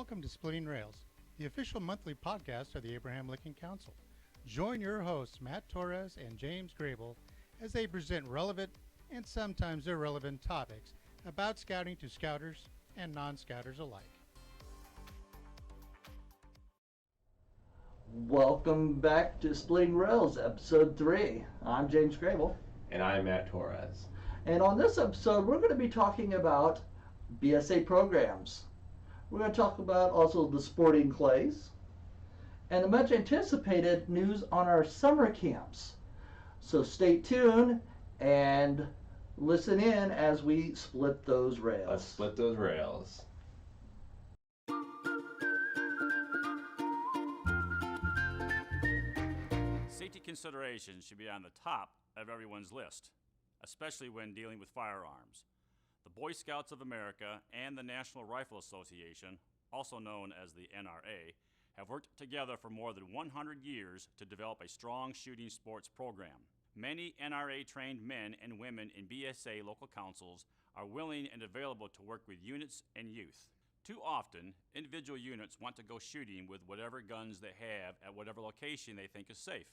Welcome to Splitting Rails, the official monthly podcast of the Abraham Lincoln Council. Join your hosts, Matt Torres and James Grable, as they present relevant and sometimes irrelevant topics about scouting to scouters and non-scouters alike. Welcome back to Splitting Rails, episode 3. I'm James Grable. And I'm Matt Torres. And on this episode, we're going to be talking about BSA programs. We're going to talk about also the sporting clays and the much anticipated news on our summer camps. So stay tuned and listen in as we split those rails. Let's split those rails. Safety considerations should be on the top of everyone's list, especially when dealing with firearms. The Boy Scouts of America and the National Rifle Association, also known as the NRA, have worked together for more than 100 years to develop a strong shooting sports program. Many NRA-trained men and women in BSA local councils are willing and available to work with units and youth. Too often, individual units want to go shooting with whatever guns they have at whatever location they think is safe.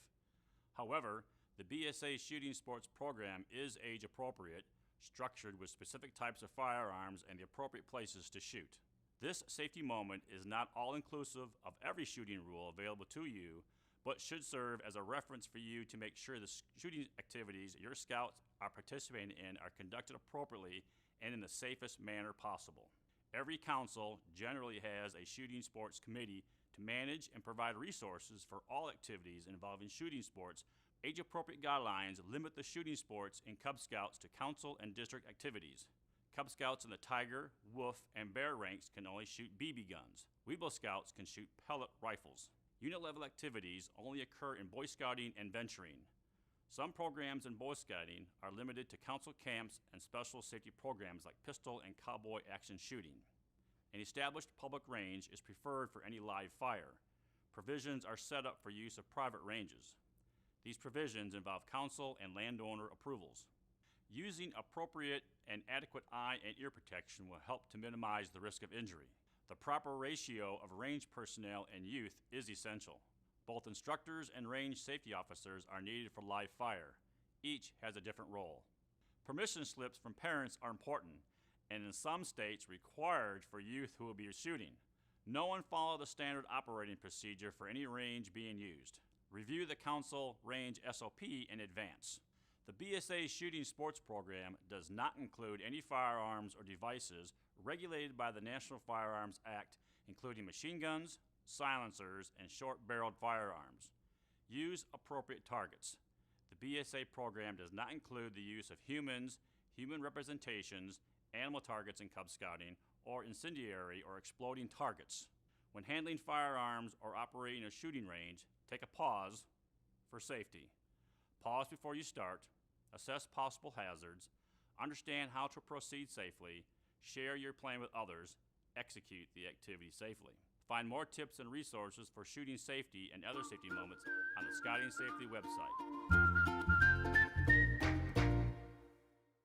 However, the BSA shooting sports program is age appropriate, structured with specific types of firearms and the appropriate places to shoot. This safety moment is not all-inclusive of every shooting rule available to you, but should serve as a reference for you to make sure the shooting activities your scouts are participating in are conducted appropriately and in the safest manner possible. Every council generally has a shooting sports committee to manage and provide resources for all activities involving shooting sports. Age-appropriate guidelines limit the shooting sports in Cub Scouts to council and district activities. Cub Scouts in the Tiger, Wolf, and Bear ranks can only shoot BB guns. Weeble Scouts can shoot pellet rifles. Unit-level activities only occur in Boy Scouting and venturing. Some programs in Boy Scouting are limited to council camps and special safety programs like pistol and cowboy action shooting. An established public range is preferred for any live fire. Provisions are set up for use of private ranges. These provisions involve council and landowner approvals. Using appropriate and adequate eye and ear protection will help to minimize the risk of injury. The proper ratio of range personnel and youth is essential. Both instructors and range safety officers are needed for live fire. Each has a different role. Permission slips from parents are important, and in some states required for youth who will be shooting. No one follow the standard operating procedure for any range being used. Review the council range SOP in advance. The BSA shooting sports program does not include any firearms or devices regulated by the National Firearms Act, including machine guns, silencers, and short-barreled firearms. Use appropriate targets. The BSA program does not include the use of humans, human representations, animal targets in Cub Scouting, or incendiary or exploding targets. When handling firearms or operating a shooting range, take a pause for safety. Pause before you start, assess possible hazards, understand how to proceed safely, share your plan with others, execute the activity safely. Find more tips and resources for shooting safety and other safety moments on the Scouting Safety website.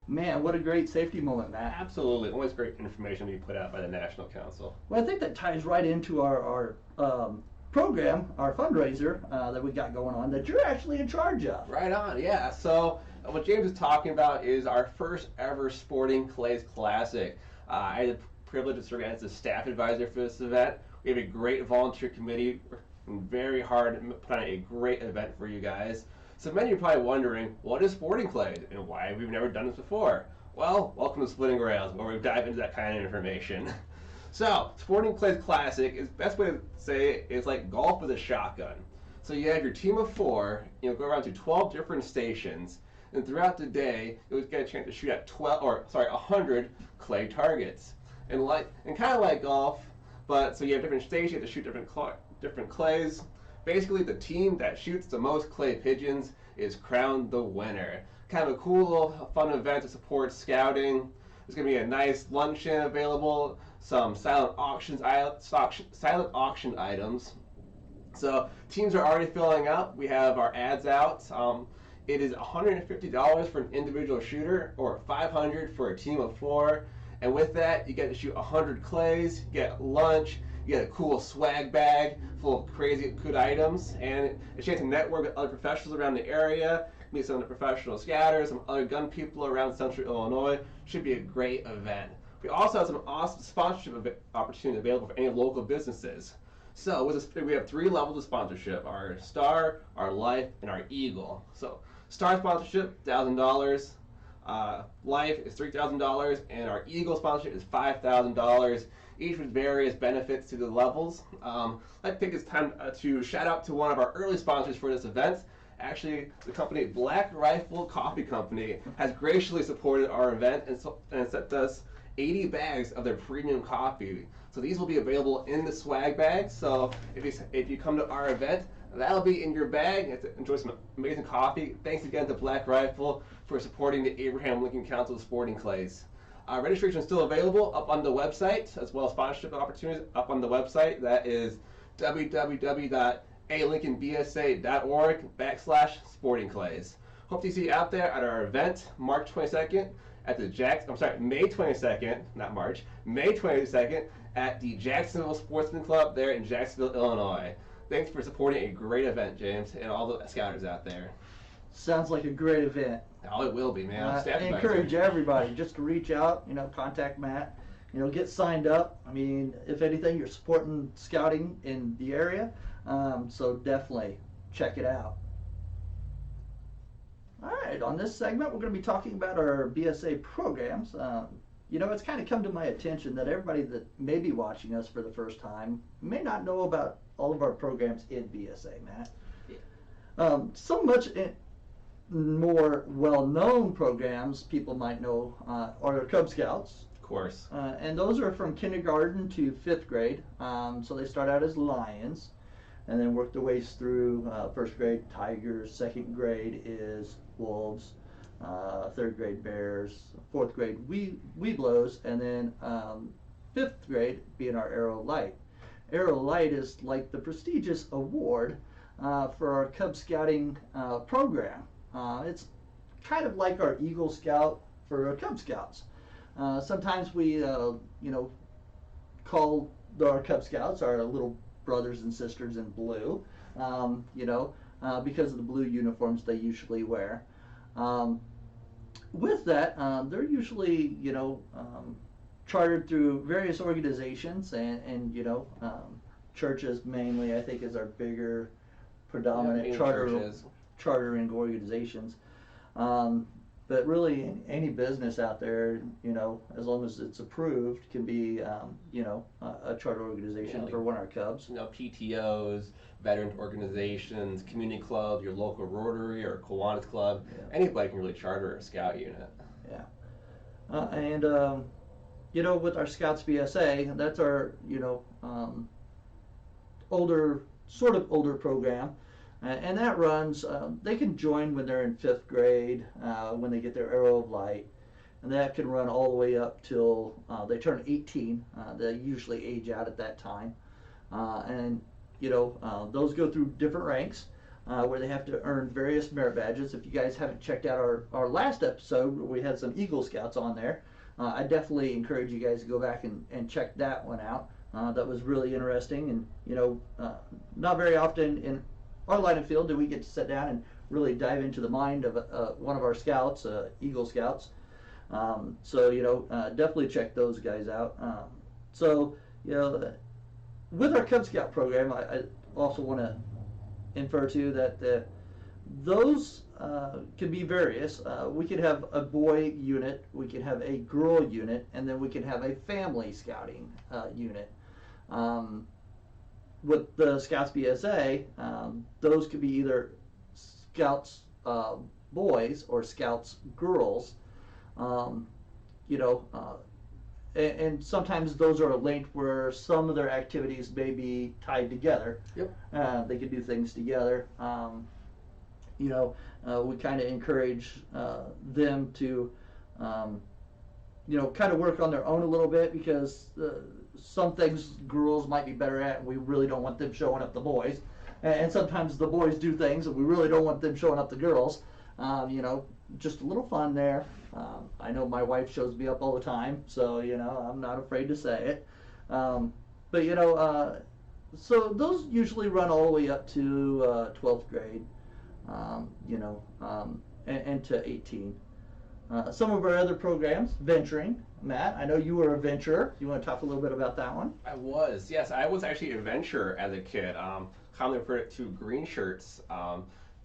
Man, what a great safety moment, Matt. Absolutely. Always great information being put out by the National Council. Well, I think that ties right into our program, our fundraiser that we got going on that you're actually in charge of. Right on, yeah. So what James is talking about is our first ever Sporting Clays Classic. I had the privilege of serving as the staff advisor for this event. We have a great volunteer committee, working very hard to put on a great event for you guys. So many of you are probably wondering, what is Sporting Clays and why we've never done this before? Well, welcome to Splitting Rails, where we dive into that kind of information. So, Sporting Clays Classic is best way to say it's like golf with a shotgun. So you have your team of 4, you'll go around to 12 different stations, and throughout the day, you'll get a chance to shoot at 100 clay targets. And kind of like golf, but so you have different stations, you have to shoot different clays. Basically, the team that shoots the most clay pigeons is crowned the winner. Kind of a cool little fun event to support scouting. There's going to be a nice luncheon available, some silent auction items. So teams are already filling up. We have our ads out. It is $150 for an individual shooter or $500 for a team of 4. And with that, you get to shoot 100 clays, get lunch, You get a cool swag bag full of crazy good items, and a chance to network with other professionals around the area, meet some of the professional scouters, some other gun people around central Illinois. Should be a great event. We also have some awesome sponsorship opportunities available for any local businesses. So we have 3 levels of sponsorship: our Star, our Life, and our Eagle. So Star sponsorship, $1,000. Life is $3,000, and our Eagle sponsorship is $5,000. Each with various benefits to the levels. I think it's time to shout out to one of our early sponsors for this event. Actually, the company Black Rifle Coffee Company has graciously supported our event and sent us 80 bags of their premium coffee. So these will be available in the swag bag. So if you come to our event, that'll be in your bag. Enjoy some amazing coffee. Thanks again to Black Rifle for supporting the Abraham Lincoln Council Sporting Clays. Registration is still available up on the website, as well as sponsorship opportunities up on the website. That is www.alincolnbsa.org/sporting clays. Hope to see you out there at our event March 22nd at the May 22nd, not March, May 22nd at the Jacksonville Sportsman Club there in Jacksonville, Illinois. Thanks for supporting a great event, James, and all the scouters out there. Sounds like a great event. Oh, it will be, man. I encourage everybody just to reach out, contact Matt, get signed up. I mean, if anything, you're supporting scouting in the area, so definitely check it out. All right, on this segment, we're going to be talking about our BSA programs. It's kind of come to my attention that everybody that may be watching us for the first time may not know about all of our programs in BSA, Matt. So much more well-known programs people might know are our Cub Scouts. Of course. And those are from kindergarten to 5th grade. So they start out as Lions and then work their ways through 1st grade Tigers, 2nd grade is Wolves, 3rd grade Bears, 4th grade Webelos, and then 5th grade being our Arrow Light. Arrow Light is like the prestigious award for our Cub Scouting program. It's kind of like our Eagle Scout for our Cub Scouts. Sometimes we, call our Cub Scouts our little brothers and sisters in blue, because of the blue uniforms they usually wear. With that, they're usually, chartered through various organizations and churches mainly, I think, is our bigger predominant chartering organizations. But really, any business out there, as long as it's approved, can be, a charter organization for one of our Cubs. PTOs, veteran organizations, community clubs, your local Rotary or Kiwanis Club. Yeah. Anybody can really charter a scout unit. Yeah. With our Scouts BSA, that's our, older program. And that runs, they can join when they're in 5th grade, when they get their Arrow of Light. And that can run all the way up till they turn 18. They usually age out at that time. Those go through different ranks where they have to earn various merit badges. If you guys haven't checked out our last episode, where we had some Eagle Scouts on there, I definitely encourage you guys to go back and check that one out. That was really interesting. And, not very often in our line of field do we get to sit down and really dive into the mind of one of our scouts, Eagle Scouts. Definitely check those guys out. With our Cub Scout program, I also want to infer to that those can be various. We could have a boy unit, we could have a girl unit, and then we can have a family scouting unit. With the Scouts BSA, those could be either Scouts boys or Scouts girls, and sometimes those are linked where some of their activities may be tied together. Yep. They could do things together. We kind of encourage them to, kind of work on their own a little bit, because some things girls might be better at, and we really don't want them showing up the boys. And sometimes the boys do things, and we really don't want them showing up the girls. Just a little fun there. I know my wife shows me up all the time, so I'm not afraid to say it. But so those usually run all the way up to 12th grade, and to 18. Some of our other programs, venturing. Matt, I know you were a venturer. You want to talk a little bit about that one? I was, yes. I was actually a venturer as a kid. Commonly referred to green shirts. The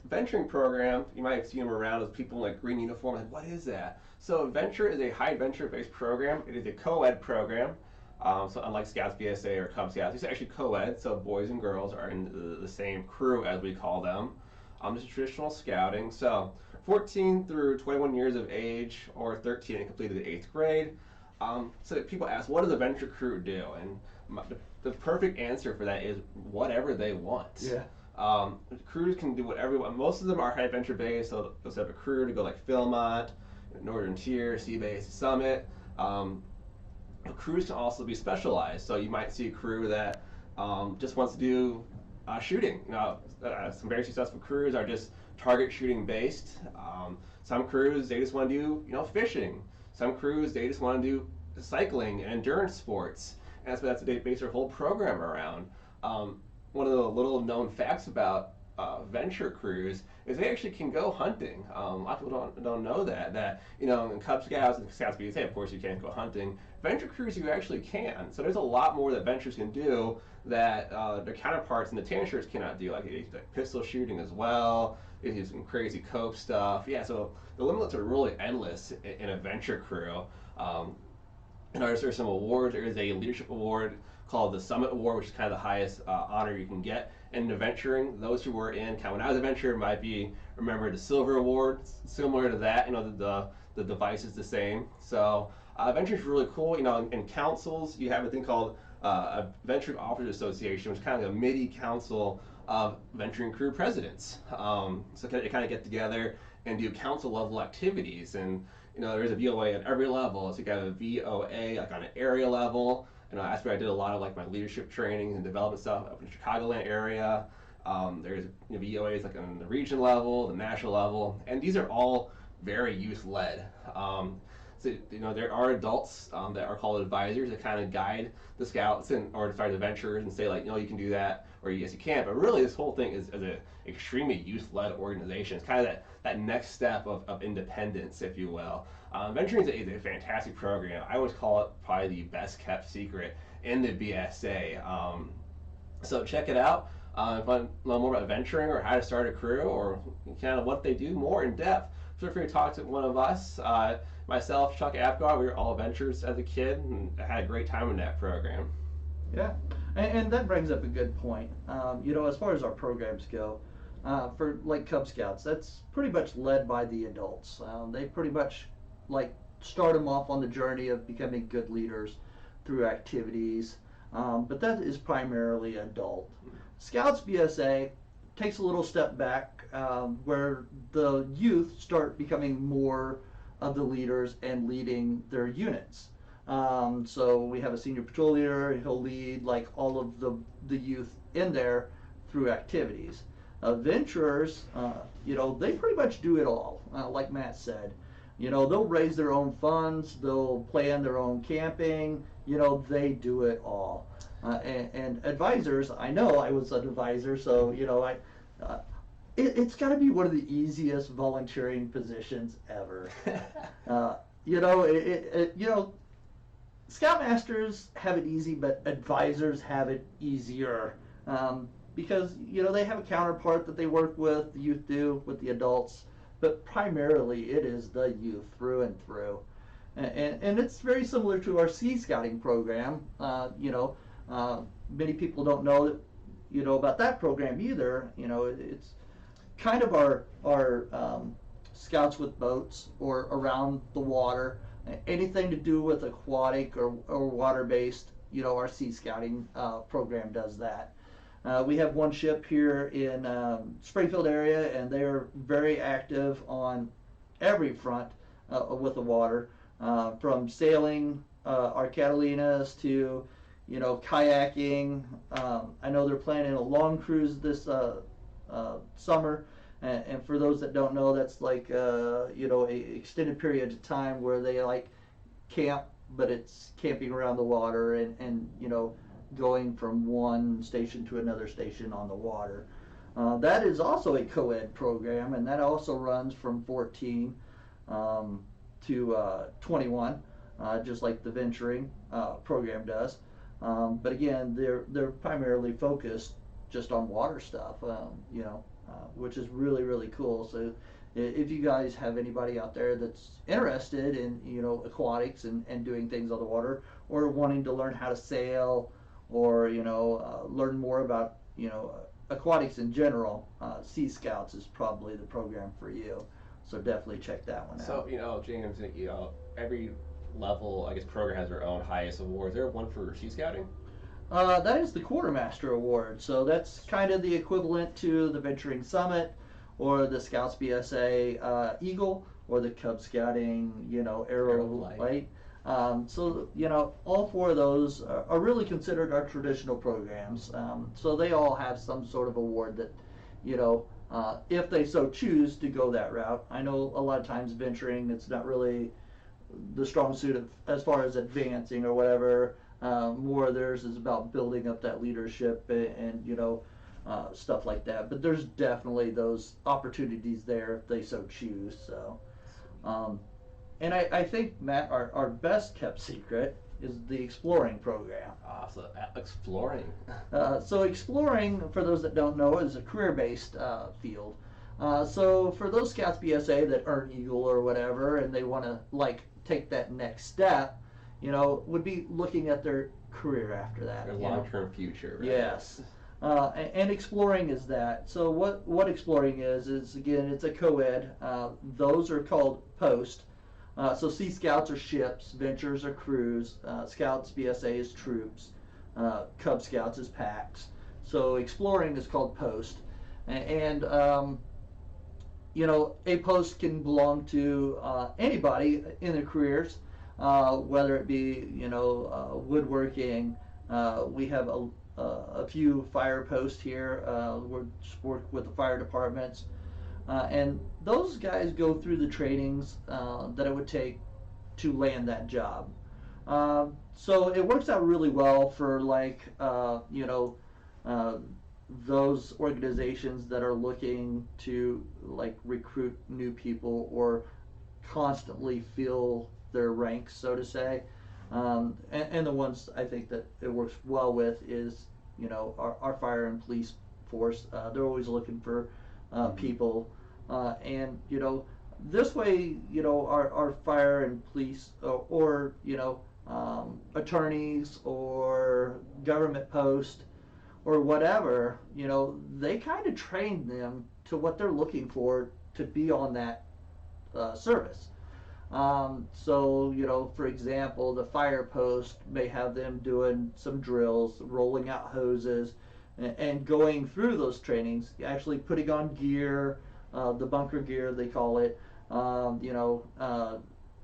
venturing program, you might have seen them around as people in like green uniform. Like, what is that? So Venture is a high venture-based program. It is a co-ed program. So unlike Scouts BSA or Cub Scouts, it's actually co-ed. So boys and girls are in the same crew, as we call them. This is traditional scouting. So 14 through 21 years of age, or 13 and completed the 8th grade. So people ask, what does a venture crew do? And the perfect answer for that is whatever they want. Yeah. Crews can do whatever you want. Most of them are high venture based, so they'll set up a crew to go like Philmont, Northern Tier, Sea Base, Summit. Crews can also be specialized, so you might see a crew that just wants to do shooting. Some very successful crews are just target shooting based. Some crews, they just want to do fishing. Some crews, they just want to do cycling and endurance sports, and that's what they base their whole program around. One of the little known facts about venture crews is they actually can go hunting. A lot of people don't know that in Cub Scouts and Scouts BSA, of course, you can't go hunting. Venture crews, you actually can. So there's a lot more that ventures can do that their counterparts in the tan shirts cannot do, like pistol shooting as well. They do some crazy cope stuff. Yeah, so the limits are really endless in a venture crew. And there's some awards. There is a leadership award called the Summit Award, which is kind of the highest honor you can get in venturing. Those who were in, when I was a venturer, might be remember the Silver Award, similar to that. The device is the same. So venturing is really cool. In councils, you have a thing called a Venturing Officers Association, which is kind of a MIDI council of venturing crew presidents. So they kind of get together and do council level activities. And there's a VOA at every level. So you got a VOA like on an area level. That's where I did a lot of like my leadership training and development stuff up in the Chicagoland area. There's VOAs like on the region level, the national level, and these are all very youth led. So there are adults that are called advisors that kind of guide the scouts or the venturers and say like, you can do that, or yes you can. But really, this whole thing is an extremely youth led organization. It's kind of that next step of independence, if you will. Venturing is a fantastic program. I would call it probably the best kept secret in the BSA. So check it out. If you want to know more about venturing or how to start a crew or kind of what they do more in depth, feel free to talk to one of us. Myself, Chuck Apgar, we were all adventurers as a kid and had a great time in that program. Yeah, and that brings up a good point. As far as our programs go, for like Cub Scouts, that's pretty much led by the adults. They pretty much like start them off on the journey of becoming good leaders through activities, but that is primarily adult. Scouts BSA takes a little step back where the youth start becoming more of the leaders and leading their units. So we have a senior patrol leader. He'll lead like all of the youth in there through activities. Venturers, they pretty much do it all. Like Matt said, they'll raise their own funds. They'll plan their own camping. They do it all. And advisors, I know I was an advisor, so it's got to be one of the easiest volunteering positions ever. Scoutmasters have it easy, but advisors have it easier because they have a counterpart that they work with. The youth do with the adults, but primarily it is the youth through and through, and it's very similar to our Sea Scouting program. Many people don't know about that program either. It's kind of our scouts with boats or around the water. Anything to do with aquatic or water-based, our Sea Scouting program does that. We have one ship here in Springfield area, and they are very active on every front with the water, from sailing our Catalinas to, kayaking. I know they're planning a long cruise this summer. And for those that don't know, that's like a extended period of time where they like camp, but it's camping around the water and going from one station to another station on the water. That is also a co-ed program, and that also runs from 14 to 21, just like the venturing program does. But again, they're primarily focused just on water stuff, which is really, really cool. So if you guys have anybody out there that's interested in aquatics and doing things on the water, or wanting to learn how to sail, or learn more about aquatics in general, Sea Scouts is probably the program for you. So definitely check that one out. So James, every level, I guess, program has their own highest award. Is there one for Sea Scouting? That is the Quartermaster Award. So that's kind of the equivalent to the Venturing Summit, or the Scouts BSA Eagle, or the Cub Scouting, Arrow Light. So all four of those are really considered our traditional programs. So they all have some sort of award that, if they so choose to go that route. I know a lot of times venturing, it's not really the strong suit of, as far as advancing or whatever. More of theirs is about building up that leadership and stuff like that. But there's definitely those opportunities there if they so choose. So, and I think, Matt, our best kept secret is the exploring program. So exploring. So exploring, for those that don't know, is a career-based field. So for those Scouts BSA that earn Eagle or whatever, and they want to take that next step, would be looking at their career after that. Their long-term future. Right? Yes. And exploring is that. So what exploring is again, it's a co-ed. Those are called post. So Sea Scouts are ships, Ventures are crews, Scouts BSA is troops, Cub Scouts is packs. So exploring is called post. And a post can belong to anybody in their careers, whether it be woodworking. We have a few fire posts here. We work with the fire departments, and those guys go through the trainings that it would take to land that job. So it works out really well for those organizations that are looking to recruit new people or constantly fill their ranks, so to say. And the ones I think that it works well with is our fire and police force. They're always looking for people, and this way our fire and police or attorneys or government post or whatever, they kind of train them to what they're looking for to be on that service. So, for example, the fire post may have them doing some drills, rolling out hoses, and going through those trainings, actually putting on gear, the bunker gear they call it,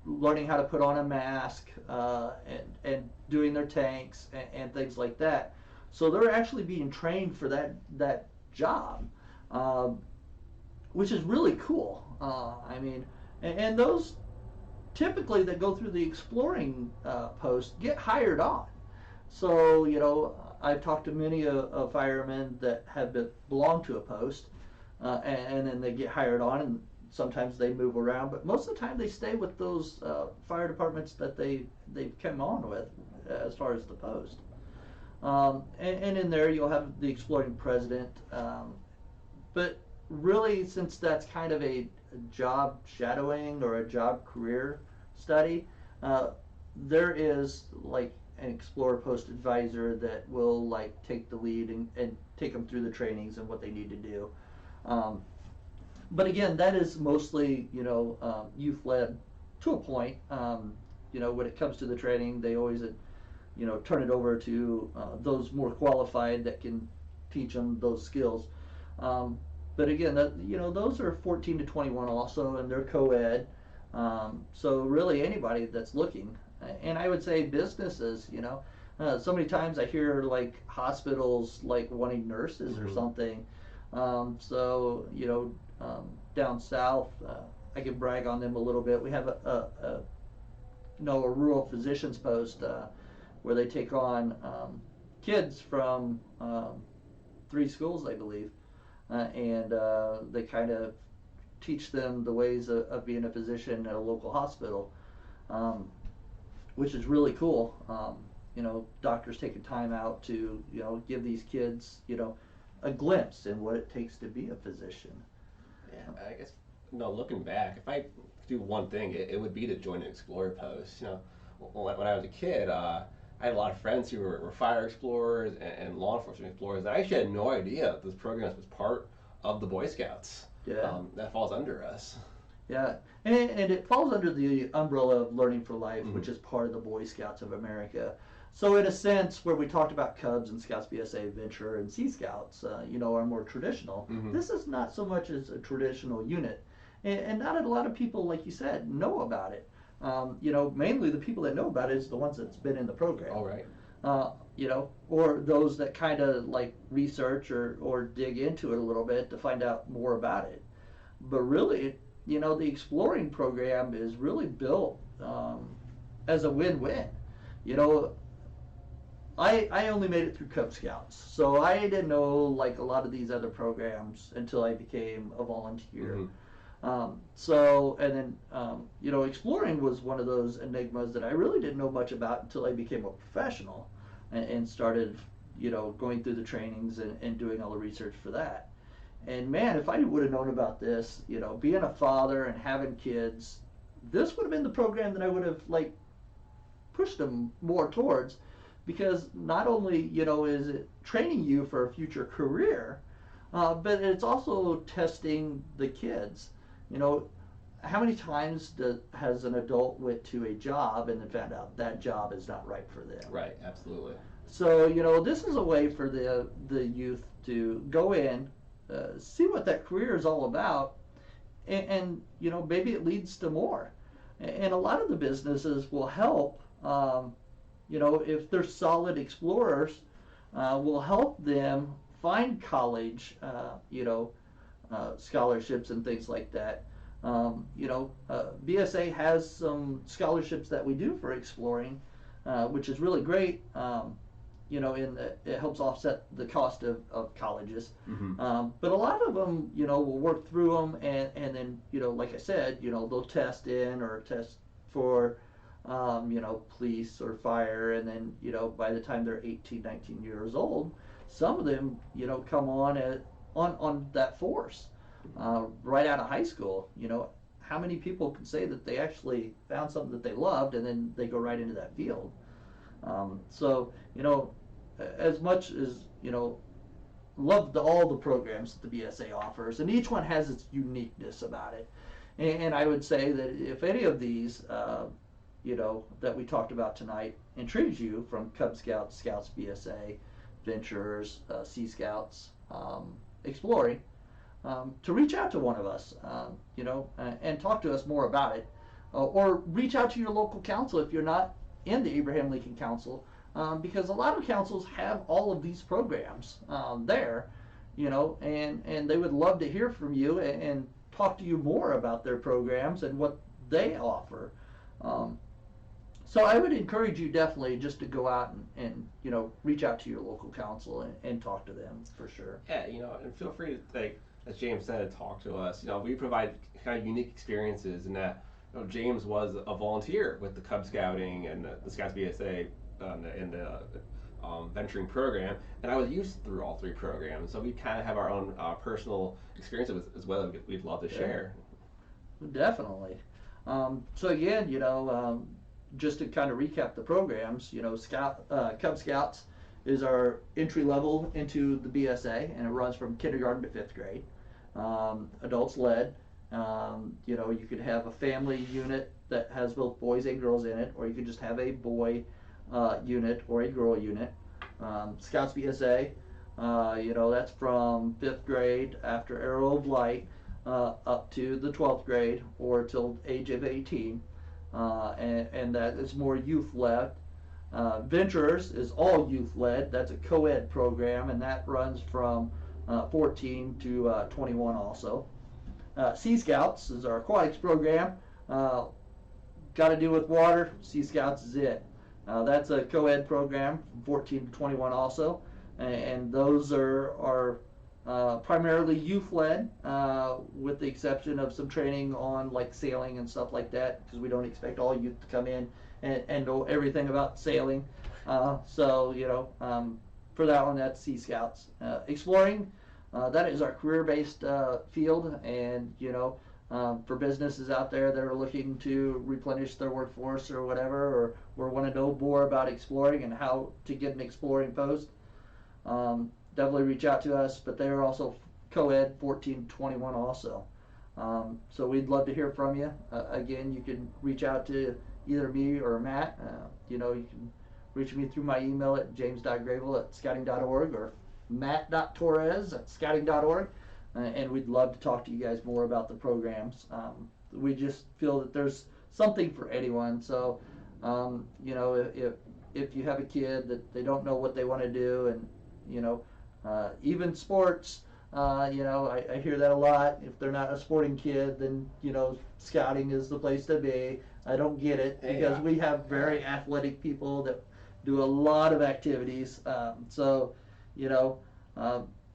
learning how to put on a mask, and doing their tanks and things like that. So they're actually being trained for that job, which is really cool. And those typically that go through the exploring post get hired on. So I've talked to many a firemen that have belonged to a post, and then they get hired on, and sometimes they move around, but most of the time they stay with those fire departments that they've come on with as far as the post. And in there you'll have the exploring president, but really, since that's kind of a job shadowing or a job career study, there is an explorer post advisor that will take the lead and take them through the trainings and what they need to do. But again, that is mostly youth led to a point. When it comes to the training, they always turn it over to those more qualified that can teach them those skills. But again, those are 14 to 21 also, and they're co-ed. So really anybody that's looking, and I would say businesses, so many times I hear hospitals wanting nurses or something. Down south, I can brag on them a little bit. We have a rural physicians post where they take on kids from 3 schools, I believe, and they kind of teach them the ways of being a physician at a local hospital, um, which is really cool. Doctors taking time out to give these kids a glimpse in what it takes to be a physician. Yeah, I guess looking back, if I could do one thing, it would be to join an Explorer post. When I was a kid, I had a lot of friends who were fire explorers and law enforcement explorers. I actually had no idea this program was part of the Boy Scouts. Yeah. That falls under us. Yeah, and it falls under the umbrella of Learning for Life, Mhm. which is part of the Boy Scouts of America. So in a sense, where we talked about Cubs and Scouts BSA, Venture, and Sea Scouts, are more traditional. Mhm. This is not so much as a traditional unit, and not a lot of people, like you said, know about it. Mainly the people that know about it is the ones that's been in the program. All right. Or those that kind of like research or dig into it a little bit to find out more about it. But really, the exploring program is really built as a win-win. I only made it through Cub Scouts, so I didn't know like a lot of these other programs until I became a volunteer. Mm-hmm. Exploring was one of those enigmas that I really didn't know much about until I became a professional and started, going through the trainings and doing all the research for that. And man, if I would have known about this, being a father and having kids, this would have been the program that I would have pushed them more towards, because not only is it training you for a future career, but it's also testing the kids. How many times has an adult went to a job and then found out that job is not right for them? Right, absolutely. So this is a way for the youth to go in, see what that career is all about, and maybe it leads to more. And a lot of the businesses will help. If they're solid explorers, will help them find college, scholarships and things like that. BSA has some scholarships that we do for exploring, which is really great. It helps offset the cost of colleges. Mm-hmm. But a lot of them, will work through them and then, like I said, they'll test in or test for, police or fire. And then, by the time they're 18, 19 years old, some of them, come on that force right out of high school. How many people can say that they actually found something that they loved and then they go right into that field? As much as, love all the programs that the BSA offers, and each one has its uniqueness about it. And I would say that if any of these, that we talked about tonight intrigues you, from Cub Scouts, Scouts BSA, Ventures, Sea Scouts, Exploring, to reach out to one of us, and talk to us more about it. Or reach out to your local council if you're not in the Abraham Lincoln Council, because a lot of councils have all of these programs there, and they would love to hear from you and talk to you more about their programs and what they offer. So I would encourage you definitely just to go out and reach out to your local council and talk to them for sure. Yeah, and feel free to, as James said, talk to us. We provide kind of unique experiences in that James was a volunteer with the Cub Scouting and the Scouts BSA in the venturing program, and I was used through all 3 programs. So we kind of have our own personal experiences as well that we'd love to share. Definitely. So again, just to kind of recap the programs, Cub Scouts is our entry level into the BSA, and it runs from kindergarten to 5th grade. Adults led. You could have a family unit that has both boys and girls in it, or you could just have a boy unit or a girl unit. Scouts BSA, that's from 5th grade after Arrow of Light up to the 12th grade or till age of 18. And that is more youth-led. Ventures is all youth-led. That's a co-ed program, and that runs from 14 to 21 also. Sea Scouts is our aquatics program. Got to do with water. Sea Scouts is it. That's a co-ed program from 14 to 21 also, and those are primarily youth-led, with the exception of some training on like sailing and stuff like that, because we don't expect all youth to come in and know everything about sailing. For that one, that's Sea Scouts. Exploring, that is our career-based field, and for businesses out there that are looking to replenish their workforce or whatever, or want to know more about exploring and how to get an exploring post, definitely reach out to us. But they're also co-ed 14 to 21 also. So we'd love to hear from you. Again, you can reach out to either me or Matt. You can reach me through my email at james.grable@scouting.org or matt.torres@scouting.org. And we'd love to talk to you guys more about the programs. We just feel that there's something for anyone. So, if you have a kid that they don't know what they want to do, and even sports, I hear that a lot. If they're not a sporting kid, then scouting is the place to be. I don't get it, because we have very athletic people that do a lot of activities.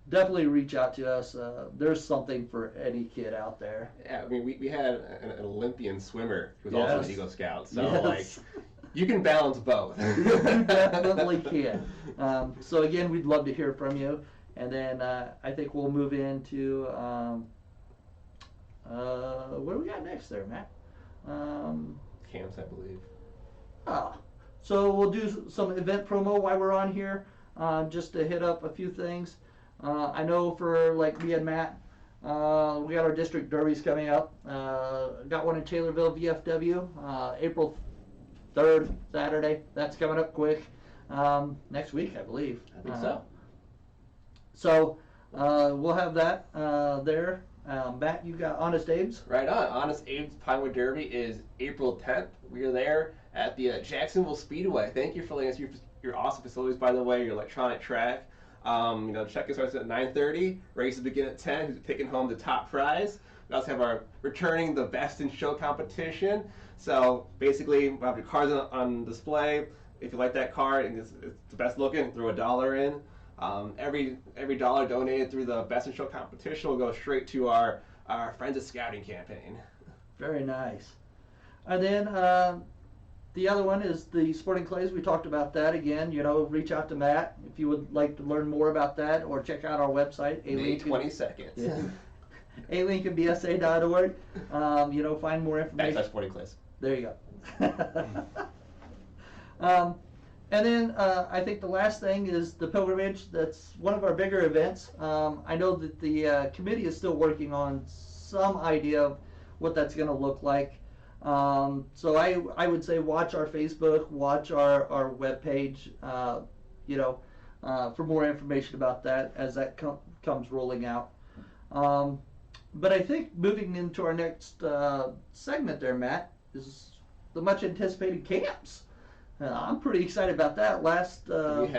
Definitely reach out to us. There's something for any kid out there. Yeah, I mean, we had an Olympian swimmer who was Yes. also an Eagle Scout, so Yes. you can balance both. You definitely can. So again, we'd love to hear from you, and then I think we'll move into what do we got next there, Matt? Camps, I believe. So we'll do some event promo while we're on here, just to hit up a few things. I know for like me and Matt, we got our district derbies coming up. Got one in Taylorville, VFW, April 3rd, Saturday. That's coming up quick. Next week, I believe. I think so. So we'll have that there. Matt, you got Honest Abe's? Right on. Honest Abe's Pinewood Derby is April 10th. We are there at the Jacksonville Speedway. Thank you for letting us use your awesome facilities, by the way, your electronic track. Check-in starts at 9:30. Races begin at 10. Who's taking home the top prize? We also have our returning the best in show competition. So basically, we'll have your cars on display. If you like that car and it's the best looking, throw $1 in. Every dollar donated through the best in show competition will go straight to our Friends of Scouting campaign. Very nice. And then the other one is the Sporting Clays. We talked about that again. Reach out to Matt if you would like to learn more about that, or check out our website. May 22nd. Yeah. alincolnbsa.org. Find more information. Backslash Sporting Clays. There you go. And then I think the last thing is the pilgrimage. That's one of our bigger events. I know that the committee is still working on some idea of what that's going to look like. So I would say watch our Facebook, watch our webpage, for more information about that as that comes rolling out. But I think moving into our next segment there, Matt, is the much anticipated camps. I'm pretty excited about that.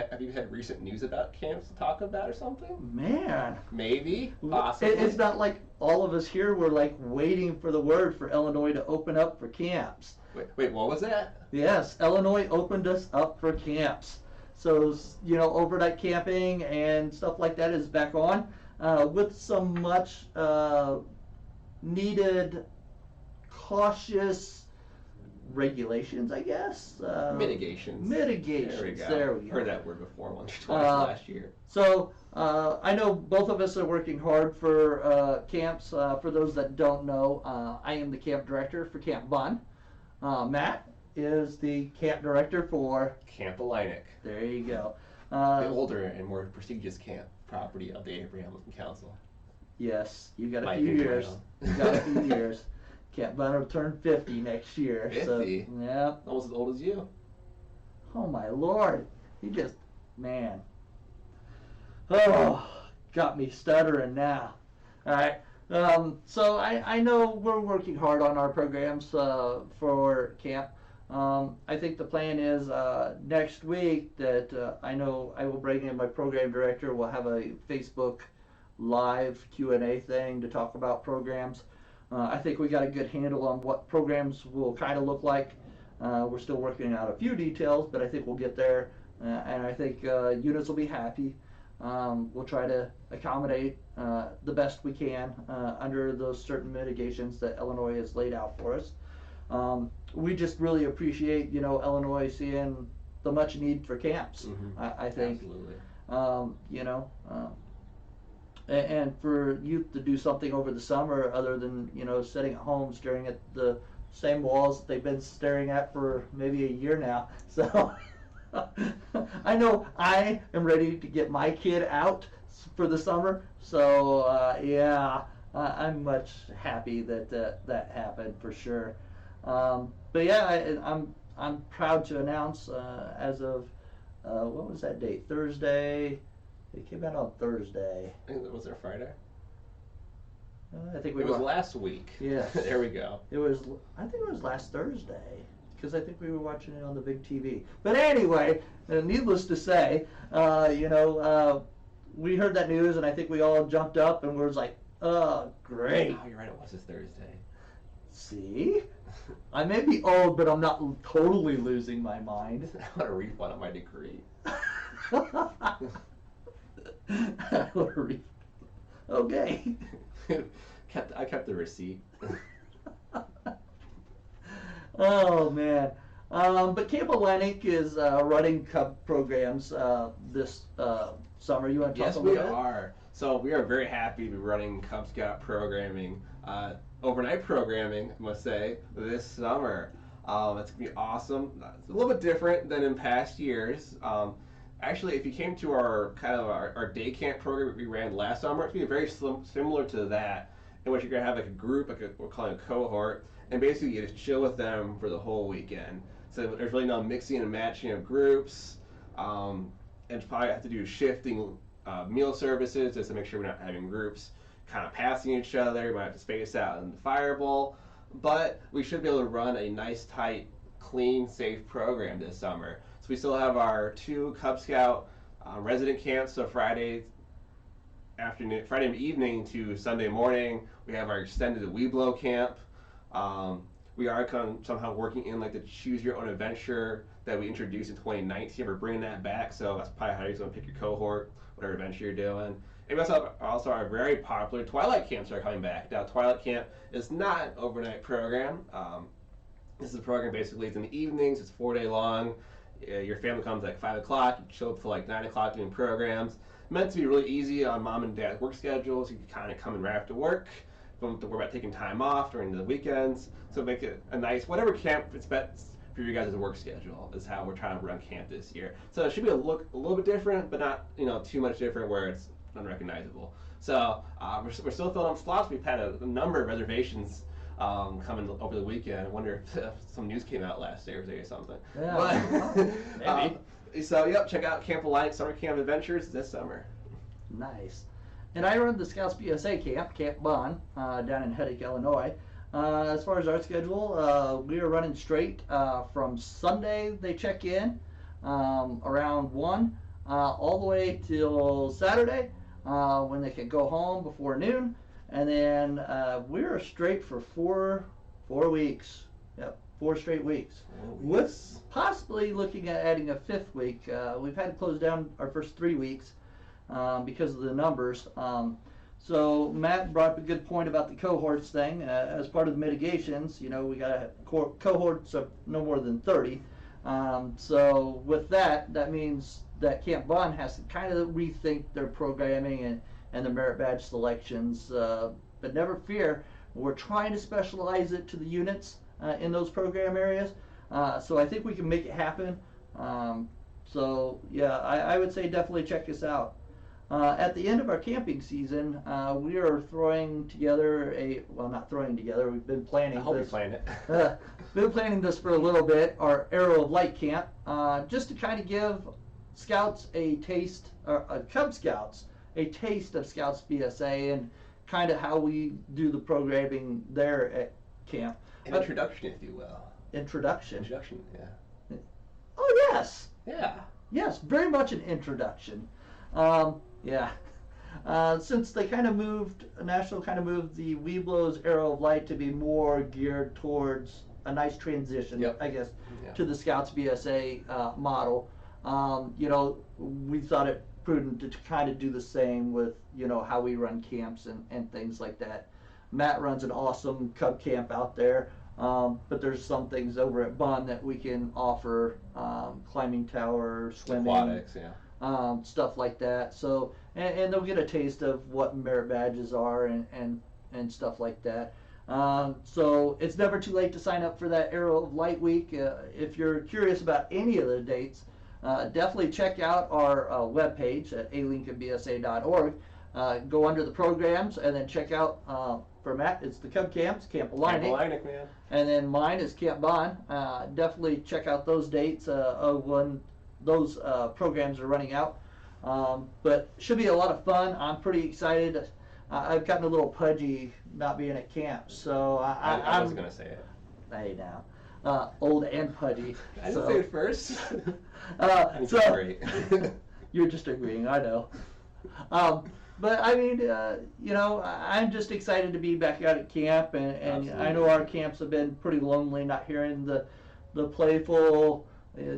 Have you had recent news about camps to talk about or something? Man. Maybe. Possibly. It's not like all of us here were like waiting for the word for Illinois to open up for camps. Wait, what was that? Yes, Illinois opened us up for camps. So, overnight camping and stuff like that is back on, with some much needed cautious regulations, I guess. Mitigations. Mitigations. There we go. Heard that word before once or twice last year. So I know both of us are working hard for camps. For those that don't know, I am the camp director for Camp Bunn. Matt is the camp director for Camp Illinic. There you go. The older and more prestigious camp property of the Abraham Lincoln Council. Yes, you got a Might few be years. well. You got a few years. Camp Bunn will turn 50 next year. 50? So, yeah. Almost as old as you. Oh my Lord. Man. Oh, got me stuttering now. All right. So I know we're working hard on our programs for camp. I think the plan is next week that I know I will bring in my program director. We'll have a Facebook live Q&A thing to talk about programs. I think we got a good handle on what programs will kind of look like. We're still working out a few details, but I think we'll get there, and I think units will be happy. We'll try to accommodate the best we can under those certain mitigations that Illinois has laid out for us. We just really appreciate, Illinois seeing the much need for camps. I think, Absolutely. And for youth to do something over the summer other than, sitting at home staring at the same walls that they've been staring at for maybe a year now. So I know I am ready to get my kid out for the summer. So I'm much happy that that happened for sure. But yeah, I'm proud to announce as of what was that date? Thursday. It came out on Thursday. Was it Friday? I think we It was last week. Yes. There we go. I think it was last Thursday, because I think we were watching it on the big TV. But anyway, needless to say, we heard that news, and I think we all jumped up and was like, oh, great. Oh, you're right. It was this Thursday. See? I may be old, but I'm not totally losing my mind. I want a refund on my degree. Okay. I kept the receipt. Oh man. But Camp Atlantic is running Cub programs this summer. You want to talk Yes, about we that? are. So we are very happy to be running Cub Scout programming, overnight programming, I must say, this summer. It's going to be awesome. It's a little bit different than in past years. Actually, if you came to our day camp program we ran last summer, it's going to be very similar to that, in which you're going to have like a group, we're calling a cohort, and basically you just chill with them for the whole weekend. So there's really no mixing and matching of groups, and probably have to do shifting meal services just to make sure we're not having groups kind of passing each other. We might have to space out in the fire bowl, but we should be able to run a nice, tight, clean, safe program this summer. So we still have our 2 Cub Scout resident camps, so Friday evening to Sunday morning. We have our extended Weeblo camp. We are somehow working in like the Choose Your Own Adventure that we introduced in 2019. We're bringing that back, so that's probably how you're going to pick your cohort, whatever adventure you're doing. And we also our very popular Twilight camps are coming back. Now, Twilight Camp is not an overnight program. This is a program basically, it's in the evenings, it's 4-day long. Your family comes at 5 o'clock, you chill up till like 9 o'clock doing programs. Meant to be really easy on mom and dad's work schedules. You can kind of come in right after work. Don't have to worry about taking time off during the weekends. So make it a nice, whatever camp fits best for you guys' work schedule is how we're trying to run camp this year. So it should be a little bit different, but not too much different where it's unrecognizable. So we're still filling up slots. We've had a number of reservations coming over the weekend. I wonder if some news came out last Thursday or something. Yeah, But, maybe. So yep, check out Camp Alliance Summer Camp Adventures this summer. Nice. And I run the Scouts BSA camp, Camp Bond, down in Headache, Illinois. As far as our schedule, we are running straight from Sunday. They check in around 1 all the way till Saturday when they can go home before noon. And then we're straight for four weeks. Yep, 4 straight weeks. With possibly looking at adding a 5th week. We've had to close down our first 3 weeks because of the numbers. So Matt brought up a good point about the cohorts thing. As part of the mitigations, we got cohorts of no more than 30. So with that means that Camp Bond has to kind of rethink their programming and the merit badge selections. But never fear, we're trying to specialize it to the units in those program areas. So I think we can make it happen. So yeah, I would say definitely check us out. At the end of our camping season, we are throwing together we've been planning I hope this. you plan it. Been planning this for a little bit, our Arrow of Light camp, just to kind of give Scouts a taste, Cub Scouts, a taste of Scouts BSA and kind of how we do the programming there at camp. An introduction, if you will. Introduction? Yeah. Oh, yes. Yeah. Yes, very much an introduction. Yeah. Since they kind of moved, National kind of moved the Weeblo's Arrow of Light to be more geared towards a nice transition, Yep. I guess, Yeah. to the Scouts BSA model. You know, we thought it prudent to kind of do the same with, you know, how we run camps and things like that. Matt runs an awesome Cub camp out there, but there's some things over at Bun that we can offer, climbing tower, swimming, Aquatics, yeah. stuff like that. So, and they'll get a taste of what merit badges are and stuff like that. So it's never too late to sign up for that Arrow of Light Week. If you're curious about any of the dates, definitely check out our webpage at alincolnbsa.org. Go under the programs and then check out, for Matt, it's the Cub Camps, Camp Camp Alignment. Alignment, man. And then mine is Camp Bond. Definitely check out those dates of when those programs are running out. But should be a lot of fun. I'm pretty excited. I've gotten a little pudgy not being at camp, so I was I'm gonna say it. hey now, old and pudgy. I didn't so, say it first. I think so it's great. you're just agreeing, I know. But I mean, you know, I'm just excited to be back out at camp, and I know Absolutely. our camps have been pretty lonely, not hearing the playful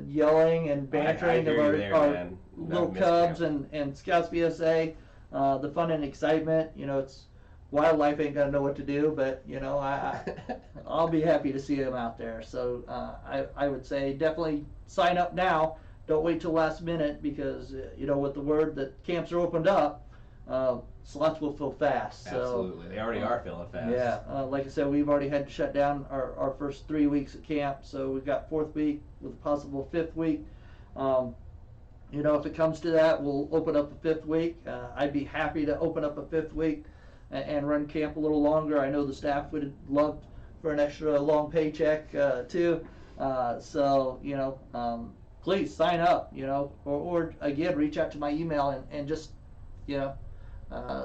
yelling and bantering hear of you our, there, our man. little Miss Cubs camp. and Scouts BSA, the fun and excitement. You know, it's wildlife ain't gonna know what to do, but you know, I'll be happy to see them out there. So I would say definitely sign up now. Don't wait till last minute because you know, with the word that camps are opened up, slots will fill fast. So, Absolutely, they already are filling fast. yeah, like I said, we've already had to shut down our first 3 weeks at camp, so we've got 4th week with a possible 5th week. You know, if it comes to that, we'll open up a 5th week. I'd be happy to open up a 5th week and run camp a little longer. I know the staff would love for an extra long paycheck too. So, you know, please sign up, you know, or again, reach out to my email and just, you know,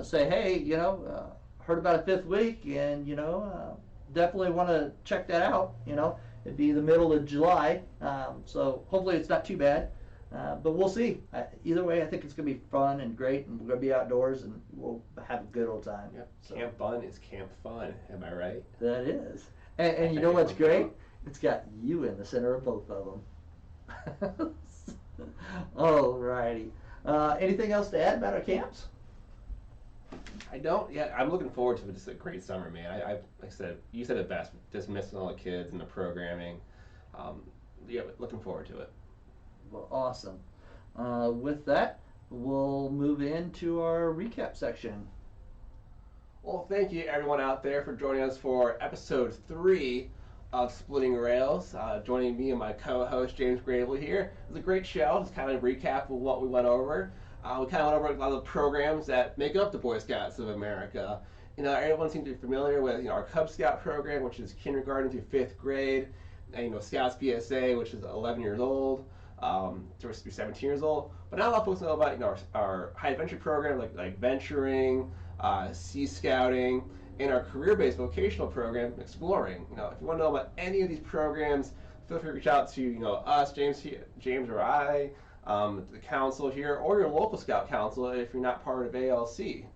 say, hey, you know, heard about a 5th week and, you know, definitely want to check that out. You know, it'd be the middle of July. So hopefully it's not too bad. But we'll see. Either way, I think it's going to be fun and great, and we're going to be outdoors, and we'll have a good old time. Yep. So, Camp fun is camp fun. Am I right? that is. And you know what's great? It's got you in the center of both of them. Alrighty. Anything else to add about our camps? I don't. Yeah, I'm looking forward to just a great summer, man. I like I said, you said it best. Just missing all the kids and the programming. Yeah, looking forward to it. Well, awesome. With that, we'll move into our recap section. Well, thank you everyone out there for joining us for episode 3 of Splitting Rails. Joining me and my co-host James Grable here. It was a great show. Just kind of a recap of what we went over. We kind of went over a lot of the programs that make up the Boy Scouts of America. You know, everyone seems to be familiar with our Cub Scout program, which is kindergarten through 5th grade, and Scouts BSA, which is 11 years old. To 17 years old, but not a lot of folks know about our high adventure program like venturing, sea scouting, and our career-based vocational program exploring. If you want to know about any of these programs, feel free to reach out to us, James or I, the council here, or your local scout council if you're not part of ALC.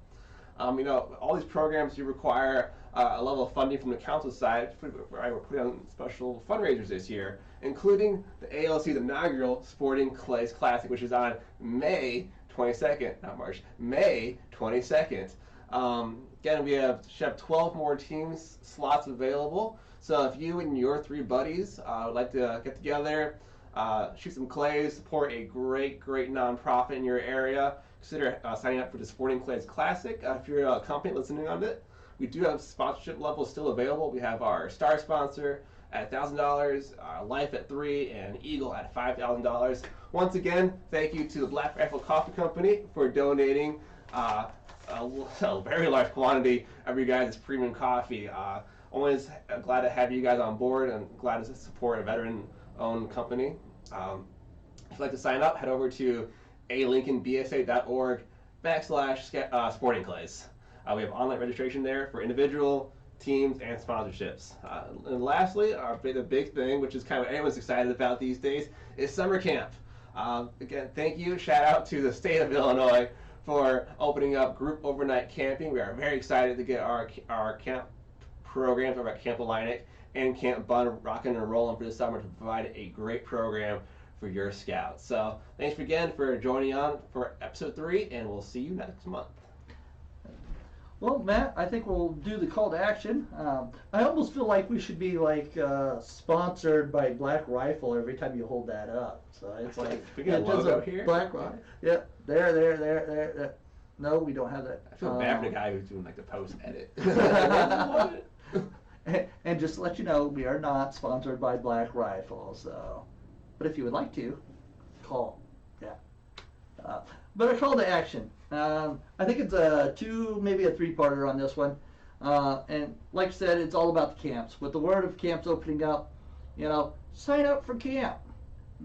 All these programs do require a level of funding from the council side. We're putting on special fundraisers this year, including the ALC's inaugural Sporting Clays Classic, which is on May 22nd, not March, May 22nd. Again, we should have 12 more teams slots available. So if you and your 3 buddies would like to get together, shoot some clays, support a great nonprofit in your area, consider signing up for the Sporting Clays Classic. If you're a company listening on it, we do have sponsorship levels still available. We have our star sponsor at $1,000, Life at $3, and Eagle at $5,000. Once again, thank you to the Black Rifle Coffee Company for donating a very large quantity of your guys' premium coffee. Always glad to have you guys on board and glad to support a veteran-owned company. If you'd like to sign up, head over to alincolnbsa.org/sporting clays. We have online registration there for individual, teams, and sponsorships. And lastly, the big thing, which is kind of what everyone's excited about these days, is summer camp. Again, thank you. Shout out to the state of Illinois for opening up group overnight camping. We are very excited to get our camp programs over at Camp Alignment and Camp Bun rocking and rolling for the summer to provide a great program for your scouts. So thanks again for joining on for episode 3, and we'll see you next month. Well, Matt, I think we'll do the call to action. I almost feel like we should be like sponsored by Black Rifle every time you hold that up. So it's like we got a logo here. Black Rifle. Yeah, there. No, we don't have that. I feel bad for the guy who's doing like the post edit. And just to let you know, we are not sponsored by Black Rifle. So, but if you would like to, call. Yeah. But a call to action. I think it's a 2, maybe a 3-parter on this one. And like I said, it's all about the camps. With the word of camps opening up, sign up for camp.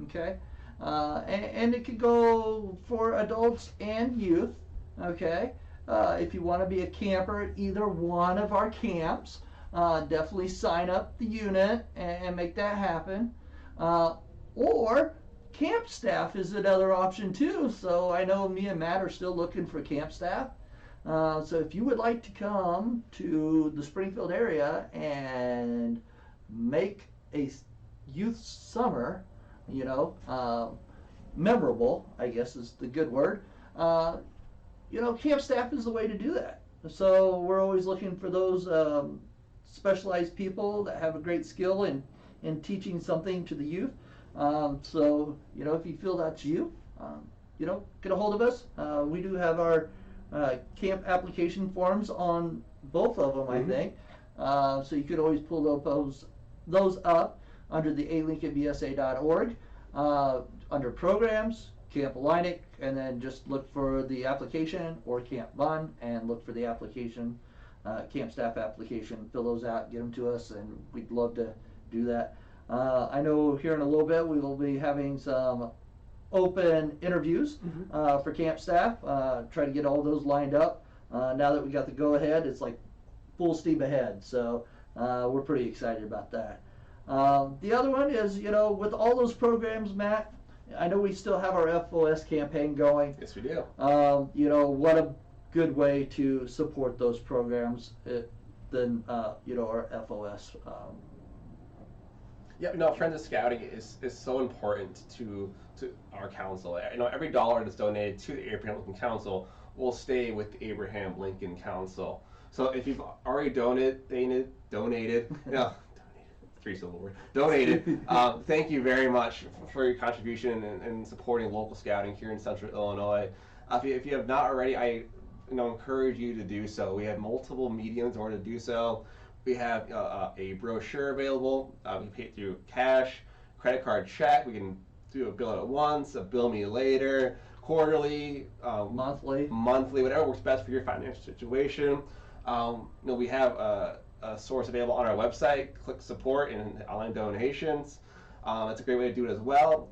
Okay? And it could go for adults and youth. Okay? If you want to be a camper at either one of our camps, definitely sign up the unit and make that happen. Or camp staff is another option too. So I know me and Matt are still looking for camp staff. So if you would like to come to the Springfield area and make a youth summer, memorable, I guess is the good word, camp staff is the way to do that. So we're always looking for those specialized people that have a great skill in teaching something to the youth. So, if you feel that's you, get a hold of us. We do have our camp application forms on both of them, I think. So you could always pull those up under the alincolnbsa.org, under programs, Camp Illinic, and then just look for the application, or Camp Bun and look for the application, camp staff application. Fill those out, get them to us, and we'd love to do that. I know here in a little bit we will be having some open interviews for camp staff. Try to get all those lined up. Now that we got the go-ahead, it's like full steam ahead. So we're pretty excited about that. The other one is, with all those programs, Matt, I know we still have our FOS campaign going. Yes, we do. What a good way to support those programs than, our FOS. Yeah, Friends of Scouting is so important to our council. Every dollar that's donated to the Abraham Lincoln Council will stay with the Abraham Lincoln Council. So if you've already donated, thank you very much for your contribution and supporting local scouting here in Central Illinois. If you have not already, I encourage you to do so. We have multiple mediums in order to do so. We have a brochure available. We pay it through cash, credit card, check. We can do a bill at once, a bill me later, quarterly, monthly, whatever works best for your financial situation. We have a source available on our website. Click support and online donations. That's a great way to do it as well.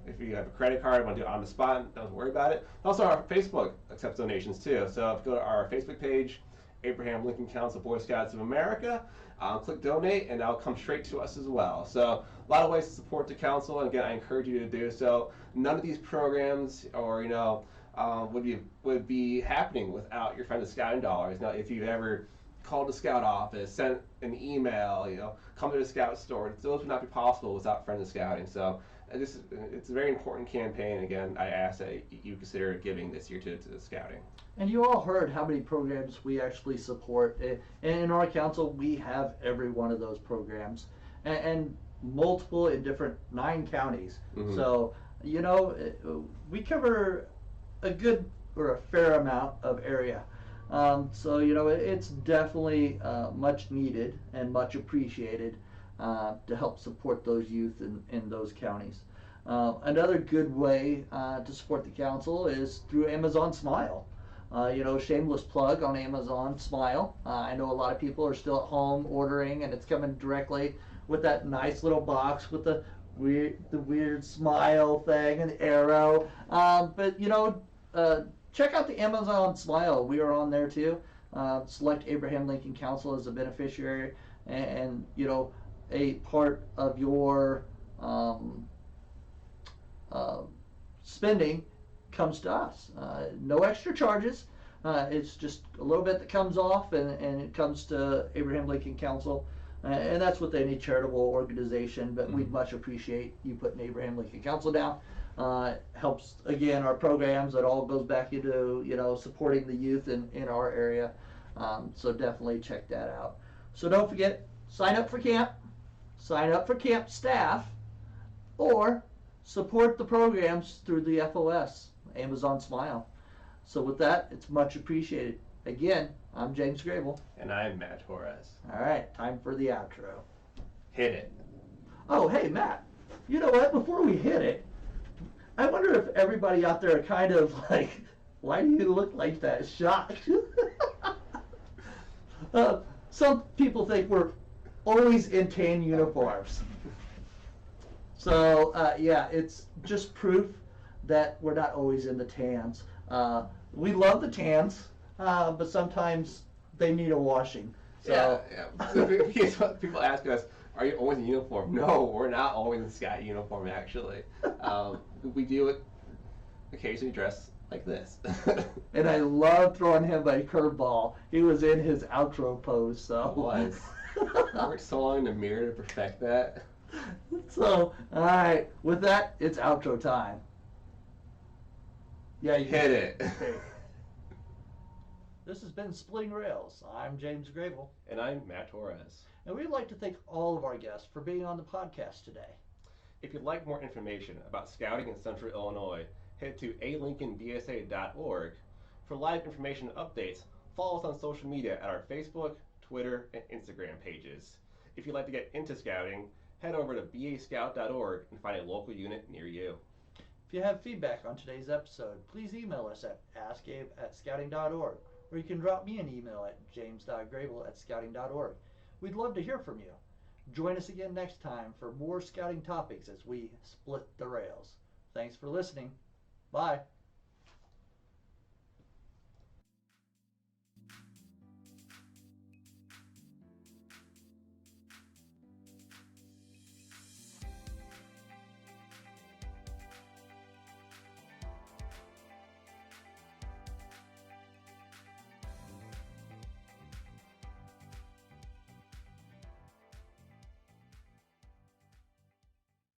If you have a credit card, want to do it on the spot, don't worry about it. Also, our Facebook accepts donations too. So if you go to our Facebook page, Abraham Lincoln Council Boy Scouts of America, click donate, and that'll come straight to us as well. So a lot of ways to support the council, and again, I encourage you to do so. None of these programs would be happening without your Friends of Scouting dollars. Now, if you've ever called the scout office, sent an email, come to the scout store, those would not be possible without Friends of Scouting. So it's a very important campaign. Again, I ask that you consider giving this year to the scouting. And you all heard how many programs we actually support. And in our council, we have every one of those programs, and multiple in different 9 counties. So, we cover a good or a fair amount of area. So, it's definitely much needed and much appreciated to help support those youth in those counties. Another good way to support the council is through Amazon Smile. Shameless plug on Amazon Smile. I know a lot of people are still at home ordering, and it's coming directly with that nice little box with the weird smile thing and the arrow. But check out the Amazon Smile. We are on there too. Select Abraham Lincoln Council as a beneficiary, and a part of your spending comes to us. No extra charges. It's just a little bit that comes off, and it comes to Abraham Lincoln Council. And that's with any charitable organization, but we'd much appreciate you putting Abraham Lincoln Council down. Helps, again, our programs. It all goes back into, supporting the youth in our area. So definitely check that out. So don't forget, sign up for camp, sign up for camp staff, or support the programs through the FOS, Amazon Smile. So with that, it's much appreciated. Again, I'm James Grable. And I'm Matt Torres. All right, time for the outro. Hit it. Oh, hey, Matt, you know what? Before we hit it, I wonder if everybody out there are kind of like, why do you look like that? Shocked. Some people think we're always in tan uniforms. So, yeah, it's just proof that we're not always in the tans. We love the tans, but sometimes they need a washing. So, yeah. People ask us, are you always in uniform? No, we're not always in scout uniform, actually. We do occasionally dress like this. And I love throwing him a curveball. He was in his outro pose, so. It was. I worked so long in the mirror to perfect that. So, all right, with that, it's outro time. Yeah, you Hit it. Okay. This has been Splitting Rails. I'm James Grable. And I'm Matt Torres. And we'd like to thank all of our guests for being on the podcast today. If you'd like more information about scouting in Central Illinois, head to alincolnbsa.org. For live information and updates, follow us on social media at our Facebook, Twitter, and Instagram pages. If you'd like to get into scouting, head over to bascout.org and find a local unit near you. If you have feedback on today's episode, please email us at askabe@scouting.org, or you can drop me an email at james.grable@scouting.org. We'd love to hear from you. Join us again next time for more scouting topics as we split the rails. Thanks for listening. Bye.